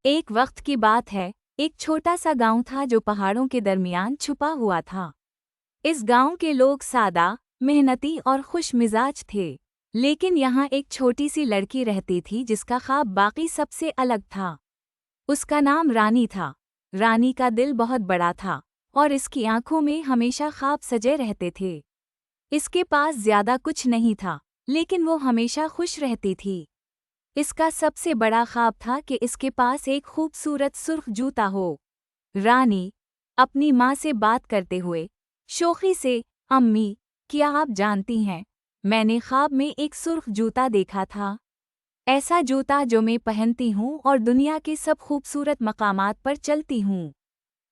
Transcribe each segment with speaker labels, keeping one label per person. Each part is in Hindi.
Speaker 1: एक वक्त की बात है, एक छोटा सा गांव था जो पहाड़ों के दरमियान छुपा हुआ था। इस गांव के लोग सादा, मेहनती और खुश मिजाज थे। लेकिन यहाँ एक छोटी सी लड़की रहती थी जिसका ख्वाब बाकी सबसे अलग था। उसका नाम रानी था। रानी का दिल बहुत बड़ा था और इसकी आंखों में हमेशा ख्वाब सजे रहते थे। इसके पास ज्यादा कुछ नहीं था, लेकिन वो हमेशा खुश रहती थी। इसका सबसे बड़ा ख्वाब था कि इसके पास एक खूबसूरत सुर्ख जूता हो। रानी अपनी माँ से बात करते हुए शोखी से, अम्मी, क्या आप जानती हैं, मैंने ख्वाब में एक सुर्ख जूता देखा था। ऐसा जूता जो मैं पहनती हूँ और दुनिया के सब खूबसूरत मकामात पर चलती हूँ।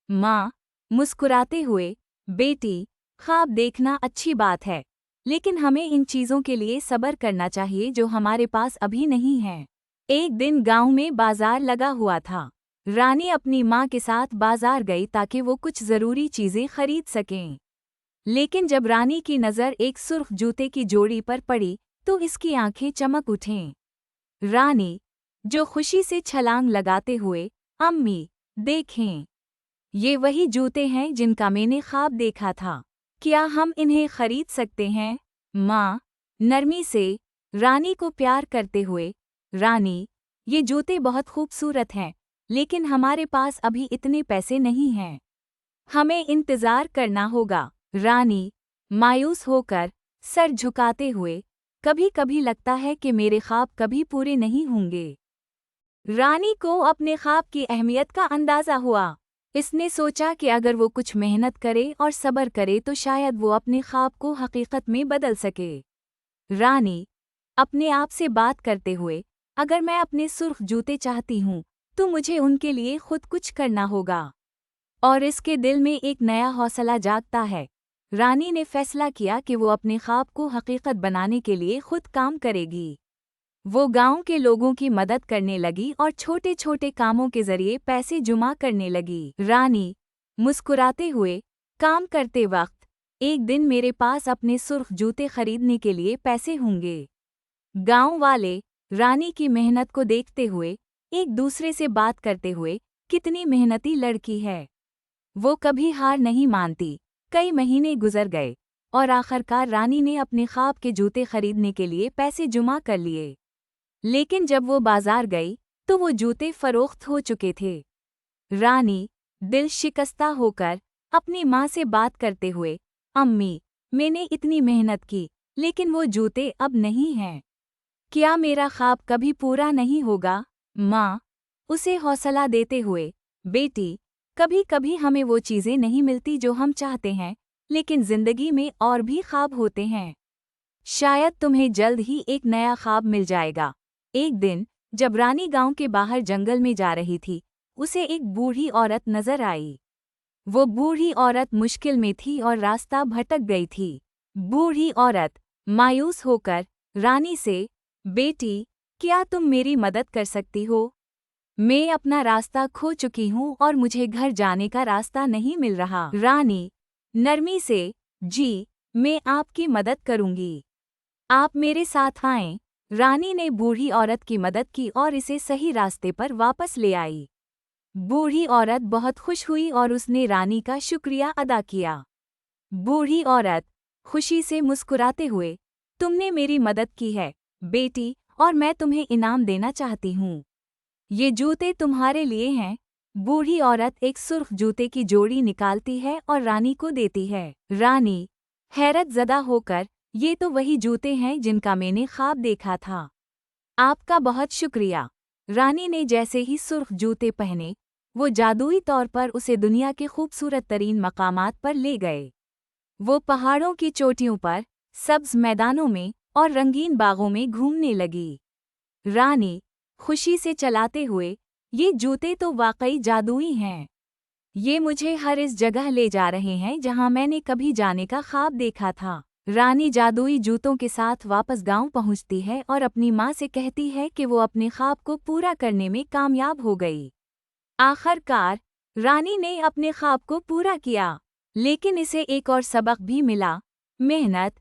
Speaker 1: माँ मुस्कुराते हुए, बेटी, ख्वाब देखना अच्छी बात है, लेकिन हमें इन चीज़ों के लिए सब्र करना चाहिए जो हमारे पास अभी नहीं है। एक दिन गांव में बाजार लगा हुआ था। रानी अपनी माँ के साथ बाजार गई ताकि वो कुछ ज़रूरी चीज़ें खरीद सकें। लेकिन जब रानी की नज़र एक सुर्ख जूते की जोड़ी पर पड़ी तो इसकी आंखें चमक उठें। रानी, जो खुशी से छलांग लगाते हुए, अम्मी, देखें, ये वही जूते हैं जिनका मैंने ख्वाब देखा था। क्या हम इन्हें खरीद सकते हैं? माँ नरमी से रानी को प्यार करते हुए, रानी, ये जूते बहुत खूबसूरत हैं, लेकिन हमारे पास अभी इतने पैसे नहीं हैं। हमें इंतज़ार करना होगा। रानी मायूस होकर सर झुकाते हुए, कभी कभी लगता है कि मेरे ख्वाब कभी पूरे नहीं होंगे। रानी को अपने ख्वाब की अहमियत का अंदाज़ा हुआ। इसने सोचा कि अगर वो कुछ मेहनत करे और सब्र करे तो शायद वो अपने ख्वाब को हकीकत में बदल सके। रानी अपने आप से बात करते हुए, अगर मैं अपने सुर्ख जूते चाहती हूँ तो मुझे उनके लिए खुद कुछ करना होगा। और इसके दिल में एक नया हौसला जागता है। रानी ने फैसला किया कि वो अपने ख्वाब को हकीकत बनाने के लिए खुद काम करेगी। वो गांव के लोगों की मदद करने लगी और छोटे छोटे कामों के जरिए पैसे जमा करने लगी। रानी मुस्कुराते हुए, काम करते वक्त, एक दिन मेरे पास अपने सुर्ख जूते खरीदने के लिए पैसे होंगे। गांव वाले रानी की मेहनत को देखते हुए, एक दूसरे से बात करते हुए, कितनी मेहनती लड़की है, वो कभी हार नहीं मानती। कई महीने गुजर गए और आखिरकार रानी ने अपने ख्वाब के जूते खरीदने के लिए पैसे जमा कर लिए। लेकिन जब वो बाजार गई तो वो जूते फरोख्त हो चुके थे। रानी दिल शिकस्ता होकर अपनी माँ से बात करते हुए, अम्मी, मैंने इतनी मेहनत की, लेकिन वो जूते अब नहीं हैं। क्या मेरा ख्वाब कभी पूरा नहीं होगा? माँ उसे हौसला देते हुए, बेटी, कभी कभी हमें वो चीज़ें नहीं मिलती जो हम चाहते हैं, लेकिन जिंदगी में और भी ख्वाब होते हैं। शायद तुम्हें जल्द ही एक नया ख्वाब मिल जाएगा। एक दिन जब रानी गांव के बाहर जंगल में जा रही थी, उसे एक बूढ़ी औरत नजर आई। वो बूढ़ी औरत मुश्किल में थी और रास्ता भटक गई थी। बूढ़ी औरत मायूस होकर रानी से, बेटी, क्या तुम मेरी मदद कर सकती हो? मैं अपना रास्ता खो चुकी हूँ और मुझे घर जाने का रास्ता नहीं मिल रहा। रानी नरमी से, जी, मैं आपकी मदद करूँगी, आप मेरे साथ आएं। रानी ने बूढ़ी औरत की मदद की और इसे सही रास्ते पर वापस ले आई। बूढ़ी औरत बहुत खुश हुई और उसने रानी का शुक्रिया अदा किया। बूढ़ी औरत खुशी से मुस्कुराते हुए, तुमने मेरी मदद की है, बेटी, और मैं तुम्हें इनाम देना चाहती हूँ। ये जूते तुम्हारे लिए हैं। बूढ़ी औरत एक सुर्ख जूते की जोड़ी निकालती है और रानी को देती है। रानी हैरत ज़दा होकर, ये तो वही जूते हैं जिनका मैंने ख्वाब देखा था। आपका बहुत शुक्रिया। रानी ने जैसे ही सुर्ख जूते पहने, वो जादुई तौर पर उसे दुनिया के खूबसूरत तरीन मकामात पर ले गए। वो पहाड़ों की चोटियों पर, सब्ज मैदानों में और रंगीन बागों में घूमने लगी। रानी खुशी से चलाते हुए, ये जूते तो वाकई जादुई हैं। ये मुझे हर इस जगह ले जा रहे हैं जहां मैंने कभी जाने का ख्वाब देखा था। रानी जादुई जूतों के साथ वापस गांव पहुंचती है और अपनी माँ से कहती है कि वो अपने ख्वाब को पूरा करने में कामयाब हो गई। आखिरकार रानी ने अपने ख्वाब को पूरा किया, लेकिन इसे एक और सबक भी मिला, मेहनत